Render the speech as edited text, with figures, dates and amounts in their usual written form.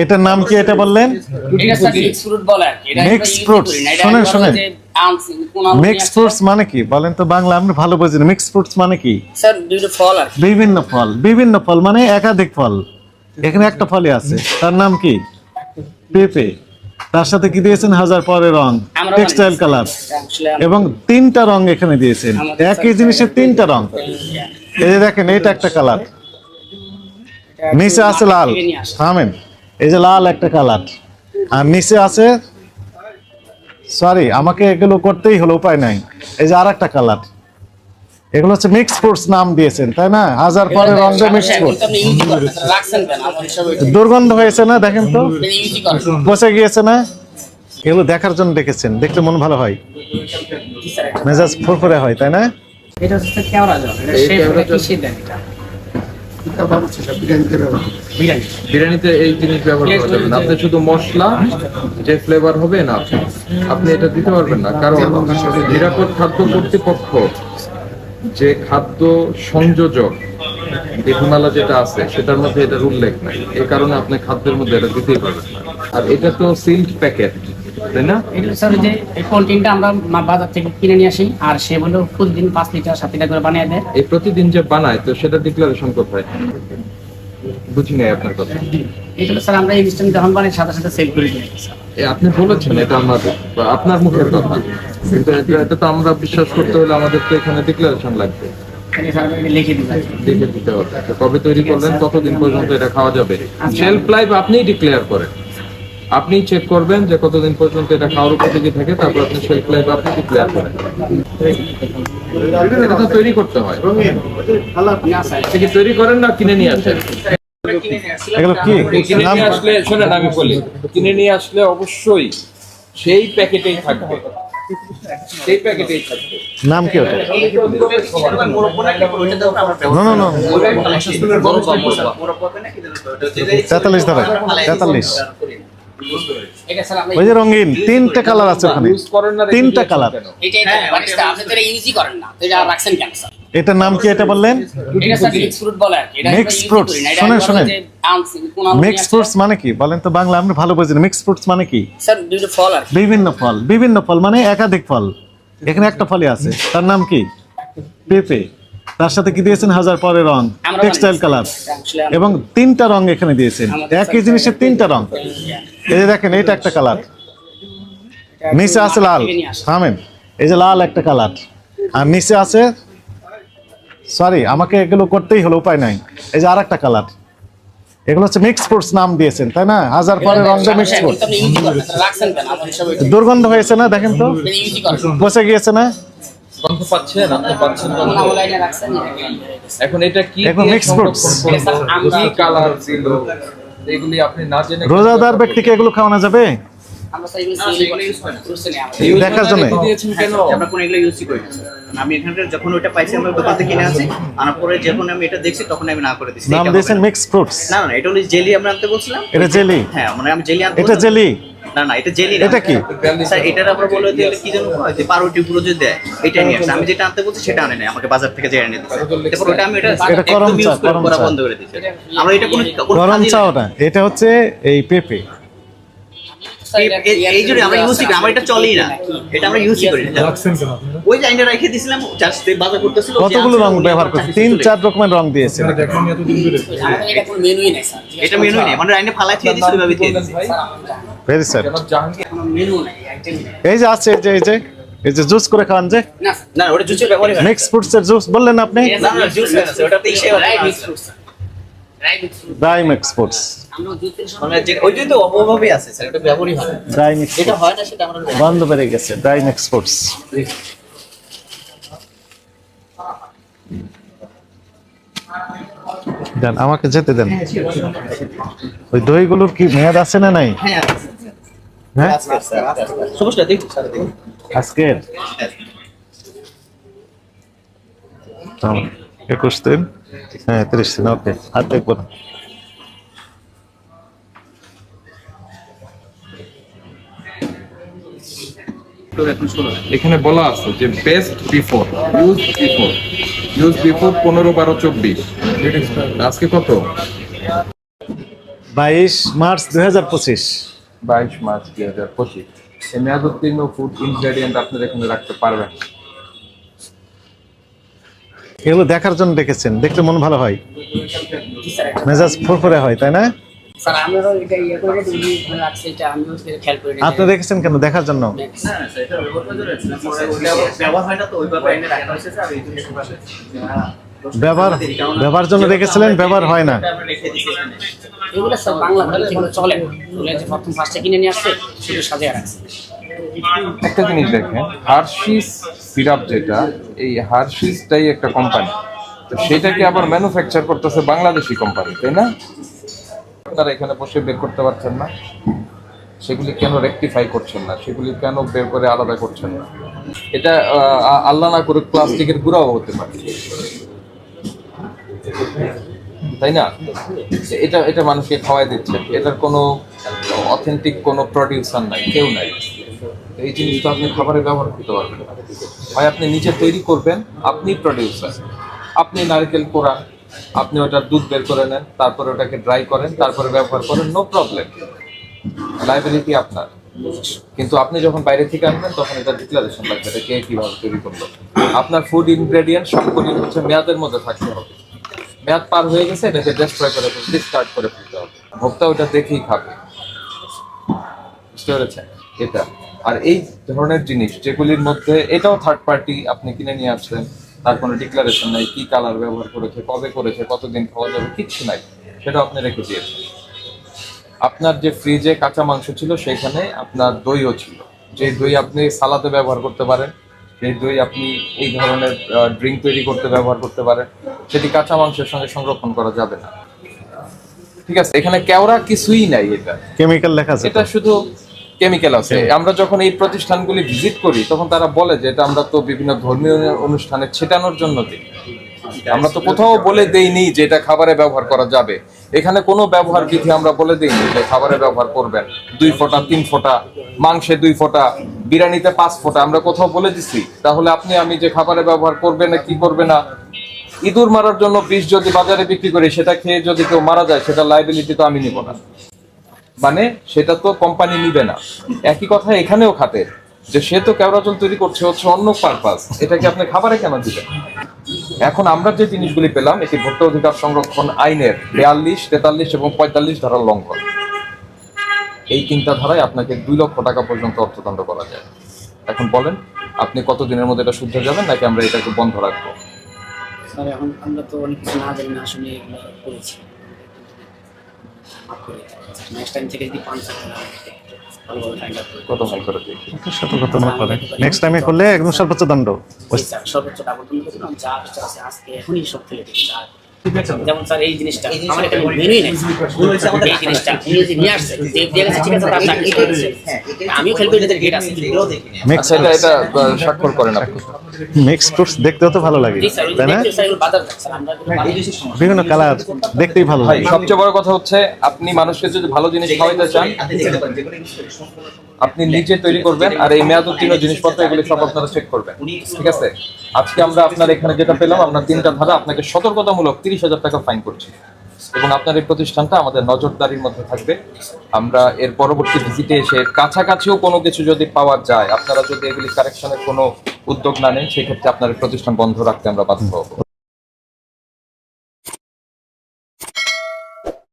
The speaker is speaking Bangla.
এটার নাম কি এটা বললেন? এটা স্যার মিক্স ফ্রুট বলে আর কি। এটা মিক্স ফ্রুটস, শুনেন শুনেন, মিক্স ফ্রুটস মানে কি বলেন তো? বাংলা আমরা ভালো বুঝি না। মিক্স ফ্রুটস মানে কি? স্যার দুটো ফল আর কি। বিভিন্ন ফল, বিভিন্ন ফল মানে একাধিক ফল। এখানে একটা ফলই আছে, তার নাম কি? পেঁপে। তার সাথে কি দিয়েছেন? হাজার পরে রং, টেক্সটাইল কালার, এবং তিনটা রং এখানে দিয়েছেন। একই জিনিসের তিনটা রং। এই যে দেখেন, এটা একটা কালার, নিচে আছে লাল, থামেন, এই যে লাল একটা কালার, আর নিচে আছে, সরি আমাকে এগুলো করতেই হলো, উপায় নাই, এই যে আর একটা কালার। এগুলো হচ্ছে মিক্স ফ্রুটস নাম দিয়েছেন, তাই না? হাজার পরে রং দিয়ে মিক্স ফ্রুট। দুর্গন্ধ হয়েছে না? দেখেন তো, বসে গিয়েছে না? এগুলো দেখার জন্য দেখেছেন, দেখতে মন ভালো হয়, মেজাজ ফুরফুরে হয়, তাই না? এটা হচ্ছে কেওড়া জল। এটা শেফ কিসে দেন এটা? বিরিয়ানিতে এই জিনিস ব্যবহার করা যাবে না। আপনি শুধু মশলা যে ফ্লেভার হবে না, আপনি এটা দিতে পারবেন না, কারণ নিরাপদ খাদ্য কর্তৃপক্ষ যে খাদ্য সংযোজক বিধিমালা যেটা আছে সেটার মধ্যে এটার উল্লেখ নাই। এই কারণে আপনি খাদ্যের মধ্যে এটা দিতেই পারবেন না। আর এটা তো সিল্ড প্যাকেট, তাই না? এগুলো স্যার যে এই কন্টেইনটা আমরা বাজার থেকে কিনে নিয়ে আসি, আর সে বলে প্রতিদিন 5 লিটার 7 লিটার করে বানিয়ে দেয়। এই প্রতিদিন যে বানায়, তো সেটা ডিক্লারেশন কোথায়? বুঝি নাই আপনার কথা। এগুলো স্যার আমরা এই মিষ্টান যখন বানাই সাথে সাথে সেল করে দিই স্যার। আপনি বলেছেন এটা আমাদের, আপনার মুখের কথা, কিন্তু এটা তো আমরা বিশ্বাস করতে হলে আমাদের তো এখানে ডিক্লারেশন লাগবে, এখানে স্যার লিখে দিই। লিখে দিতে হবে। তো কবে তৈরি করলেন, কতদিন পর্যন্ত এটা খাওয়া যাবে? শেলফ লাইফ আপনিই ডিক্লেয়ার করেন, আপনি চেক করবেন যে কতদিন পর্যন্ত এটা খাওয়ার উপযোগী থাকে, তারপর আপনি শেলফ লাইফ আপনি ডিক্লেয়ার করেন। এটা তো তৈরি করতে হয়। এটা কি তৈরি করেন না কিনে নিয়ে আসেন? এগুলো কি কিনে নাম? নিয়ে আসলে শোনেন, আমি বলি, কিনে নিয়ে আসলে অবশ্যই সেই প্যাকেটেই থাকবে, সেই প্যাকেটেই থাকবে। নাম কি ওটা? না না না, 43 ধরে, 43। এটা স্যার আমরা ওই যে রঙিন তিনটা কালার আছে ওখানে, ইউজ করেন না, তিনটা কালার। এটাই তো বারিস্তা, আপনি তো এটা ইউজই করেন না, তো এটা রাখছেন কেন স্যার? এটার নাম কি এটা বললেন? এটা স্যার মিক্স ফ্রুট বলে আর কি। এটা মিক্স ফ্রুটস, শুনেন শুনেন, মিক্স ফ্রুটস মানে কি বলেন তো? বাংলা আমরা ভালো বুঝি না। মিক্স ফ্রুটস মানে কি? স্যার দুটো ফল আর কি। বিভিন্ন ফল, বিভিন্ন ফল মানে একাধিক ফল। এখানে একটা ফলই আছে, তার নাম কি? পেঁপে। তার সাথে কি দিয়েছেন? হাজার পরে রং, টেক্সটাইল কালার, এবং তিনটা রং এখানে দিয়েছেন। একই জিনিসের তিনটা রং। এই যে দেখেন, এটা একটা কালার, নিচে আছে লাল, থামেন, এই যে লাল একটা কালার, আর নিচে আছে, সরি আমাকে এগুলো করতেই হলো, উপায় নাই, এই যে আর একটা কালার। এগুলো হচ্ছে মিক্স ফ্রুটস নাম দিয়েছেন, তাই না? হাজার পরে রং দিয়ে মিক্স ফ্রুট। দুর্গন্ধ হয়েছে না? দেখেন তো, বসে গিয়েছে না? গন্ধ পাচ্ছেন? আপনি পাচ্ছেন গন্ধ? এখন এটা কি এখন মিক্স ফ্রুটস। কি কালার ছিল এগুলি আপনি না জেনে? রোজাদার ব্যক্তিকে এগুলো খাওয়ানো যাবে? দেখার জন্য দিয়েছেন কেন? আমরা কোন এগুলো ইউজ করি না। আমি এখানকার যখন ওটা পাইছি আমরা দোকান থেকে কিনে আনছি, আনার পরে যখন আমি এটা দেখছি তখন আমি না করে দিছি। নাম দিয়েছেন মিক্স ফ্রুটস। না না, এটা হলো জেলি আমরা আনতে বলছিলাম। এটা জেলি? হ্যাঁ, মানে আমি জেলি আনতে এটা জেলি? না না, এটা জেলি না। এটা কি স্যার? এটার আমরা বলে দিলে কি জানো হয় যে পাউরুটি গুলো যে দেয়, এটা নিয়ে আসছে। আমি যেটা আনতে বলছি সেটা আনে নাই, আমাকে বাজার থেকে যেটা এনে দিয়েছে। তারপর ওটা আমি এটা গরম একদম চা, ইউজ গরম করা চা। বন্ধ করে দিয়েছি। আমরা এটা কোনো গরম চা ওটা? এটা হচ্ছে এই পেঁপে। এই জন্য আমরা ইউজ করি, আমার এটা চলেই না, এটা আমরা ইউজ করি না। ওই যে আইনা রেখে দিয়েছিলাম, জাস্ট বাজার করতেছিল। কতগুলো রং ব্যবহার করছে? 3-4 রকমের রং দিয়েছে। এটা কোনো মেনুই নাই স্যার। এটা মেনু নেই, মানে আইনে ফালাই দিয়ে দিছিল, ভাবে দিয়ে দিছি। Very sad. জাহাঙ্গীর কোনো মেনু নাই, আইটেম নাই। এই যে আছে, এই যে জুস করে খান যে, না না ওটা জুসের ব্যবহার হয় না। মিক্স ফ্রুটস এর জুস বললেন আপনি? না না, জুস আছে ওটাতে ইসে হয় রাইট না। Mix fruit sir. Right mix fruit. Dry mix fruits. আমরা জুসের মানে যে ওই যে তো অভাবই আছে স্যার, এটা ব্যবহারই হয় না। ড্রাই মিক্স যেটা হয় না সেটা আমরা বন্ধ বেড়ে গেছে। Dry mix fruits. দেন আমাকে যেতে দেন। ওই দইগুলোর কি মেয়াদ আছে না নাই? হ্যাঁ হ্যাঁ, আজকে স্যার সমস্যা দেখুন স্যার, দেখুন আজকের 21 দিন, হ্যাঁ 30 দিন, ওকে। আর দেখবো না। এখানে বলা আছে যে বেস্ট বিফোর, ইউজ বিফোর 15, 12, 24। আজকে কত? 22 মার্চ 2025। 22 মার্চ 2025। এই মেয়াদোত্তীর্ণ ফুড ইনগ্রেডিয়েন্ট আপনারা এখানে রাখতে পারবেন। এগুলো দেখার জন্য দেখেছেন, দেখলে মন ভালো হয়, জি স্যার, মেজাজ ফুরফুরে হয়, তাই না? স্যার আমরাও এটা ইয়ে করে উনি রাখছে, এটা আমিও খেয়াল করে আপনি দেখেছেন কেন? দেখার জন্য। ব্যবহার হয় না তো ওইভাবে এনে রাখা হয়েছে স্যার, এই জন্য ব্যবহার জন্য রেখেছিলেন, ব্যবহার হয় না। আমরা রেখে দিয়েছি এখানে। এগুলো সব বাংলা ঘরে যেগুলো চলে না, ওগুলো যে প্রথম ফার্স্টে কিনে নিয়ে আসছে শুধু সাজিয়ে রাখছে। একটা জিনিস দেখেন, হার্শিস সিরাপ যেটা, এই হার্শিসটাই একটা কোম্পানি, তো সেটাকে আবার ম্যানুফ্যাকচার করতেছে বাংলাদেশি কোম্পানি, তাই না? আপনারা এখানে বসে বের করতে পারছেন না? সেগুলি কেন রেকটিফাই করছেন না? সেগুলি কেন বের করে আলাদা করছেন না? এটা আল্লাহ না করে প্লাস্টিকের গুঁড়াও হতে পারে, তাই না? এটা এটা মানুষকে খাওয়াই দিচ্ছে, এটার কোনো অথেন্টিক কোনো প্রডিউসার নাই, কেউ নাই। এই জিনিসটা আপনি খাবারে ব্যবহার করতে পারবেন না। হয় আপনি নিজে তৈরি করবেন, আপনি প্রডিউসার, আপনি নারকেল কোরান, আপনি ওটার দুধ বের করে নেন, তারপরে ওটাকে ড্রাই করেন, তারপরে ব্যবহার করেন, নো প্রবলেম, লাইবিলিটি আপনার। কিন্তু আপনি যখন বাইরে থেকে আনবেন তখন এটা ডিক্লারেশন লাগবে, এটা কে কিভাবে তৈরি করলো। আপনার ফুড ইনগ্রেডিয়েন্ট সবগুলি হচ্ছে মেয়াদের মধ্যে থাকতে হবে। মেয়াদ পার হয়ে গেছে, এটাকে ডেস্ট্রয় করে ডিসকার্ড করে ফেলতে হবে। ভোক্তা ওটা দেখেই খাবে, বুঝতে পেরেছেন? এটা আর এই ধরনের জিনিস যেগুলির মধ্যে, এটাও থার্ড পার্টি, আপনি কিনে নিয়ে আসছেন, তার কোনো ডিক্লারেশন নাই, কি কালার ব্যবহার করেছে, কবে করেছে, কতদিন খাওয়া যাবে, কিচ্ছু নাই, সেটা আপনি রেখে দিয়েছেন। আপনার যে ফ্রিজে কাঁচা মাংস ছিল সেখানে আপনার দইও ছিল, যে দই আপনি সালাদে ব্যবহার করতে পারেন, সেই দই আপনি এই ধরনের ড্রিঙ্ক তৈরি করতে ব্যবহার করতে পারেন, সেটি কাঁচা মাংসের সঙ্গে সংরক্ষণ করা যাবে না। ঠিক আছে, এখানে কেওড়া কিছুই নাই, এটা কেমিক্যাল লেখা আছে। এটা শুধু কেমিক্যাল আছে। আমরা যখন এই প্রতিষ্ঠানগুলি ভিজিট করি তখন তারা বলে যে এটা আমরা তো বিভিন্ন ধর্মীয় অনুষ্ঠানে ছেটানোর জন্য দিই, আমরা তো কোথাও বলে দেইনি যে এটা খাবারে ব্যবহার করা যাবে। এখানে কোনো ব্যবহার বিধি আমরা বলে দেইনি যে খাবারে ব্যবহার করবেন। 2 ফোঁটা 3 ফোঁটা, মাংসে 2 ফোঁটা, বিরিয়ানিতে 5 ফোঁটা আমরা কোথাও বলে দিছি? তাহলে আপনি আমি যে খাবারে ব্যবহার করবে না কি করবে না, ইঁদুর মারার জন্য বিষ যদি বাজারে বিক্রি করি, সেটা খেয়ে যদি কেউ মারা যায়, সেটা লাইবিলিটি তো আমি নিব না, মানে সেটা তো কোম্পানি নিবে না। একই কথা এখানেও খাতে, যে সে তো কেওড়া জল তৈরি করছে হচ্ছে অন্য পারপাস, এটাকে আপনি খাবারে কেন দিবেন? এখন আমরা যে জিনিসগুলি পেলাম, এটি ভোক্তা অধিকার সংরক্ষণ আইনের 42, 43 এবং 45 ধারার লঙ্ঘন। এই 3টা ধারায় আপনাকে 2 লক্ষ টাকা পর্যন্ত অর্থদণ্ড করা যায়। এখন বলেন আপনি কতদিনের মধ্যে এটা শুদ্ধ যাবেন, নাকি আমরা এটাকে বন্ধ রাখবো? স্যার এখন আমরা তো অনেক কিছু না জানি না, আসলে এগুলো করেছি, নেক্সট টাইম থেকে যদি পান ভালোভাবে ফাইন্ড আউট করি। কত মাইল করে দেখি। সতর্কতা না করে নেক্সট টাইমে করলে একদম সর্বোচ্চ দণ্ড। স্যার সর্বোচ্চ ডাবল দণ্ড করলাম, যা কিছু আছে আজকে এখনই সব ফেলে দিচ্ছি। যেমন স্যার এই জিনিসটা আমার এখানে মেনুই নেই, এই জিনিসটা উনি যে নিয়ে আসছে টেপ দিয়ে গেছে, ঠিক আছে, তার চাকরি করে দিয়েছে, আমিও খেলবো, এটাতে গেট আছে। মিক্স আচ্ছা, এটা স্বাক্ষর করেন আপনি। মিক্স ফ্রুটস দেখতেও তো ভালো লাগে, জি স্যার, ওই যে তাই না? দেখতে স্যার এগুলো বাজার স্যার, আমরা এগুলো বানাই। বিভিন্ন কালার দেখতেই ভালো ভাই লাগে। সবচেয়ে বড় কথা হচ্ছে, আপনি মানুষকে যদি ভালো জিনিস খাওয়াইতে চান, আপনি নিজে তৈরি করবেন, আর এই মেয়াদ উত্তীর্ণ জিনিসপত্র এগুলি সব আপনারা চেক করবেন, ঠিক আছে? আজকে আমরা আপনার এখানে যেটা পেলাম, আমরা 3টা ধারা আপনাকে সতর্কতামূলক 30,000 টাকা ফাইন করছি, এবং আপনার এই প্রতিষ্ঠানটা আমাদের নজরদারির মধ্যে থাকবে। আমরা এর পরবর্তী ভিজিটে এসে কাছাকাছিও কোনো কিছু যদি পাওয়া যায়, আপনারা যদি এগুলি কারেকশনের কোনো উদ্যোগ না নেন, সেক্ষেত্রে আপনার এই প্রতিষ্ঠান বন্ধ রাখতে আমরা বাধ্য হবো।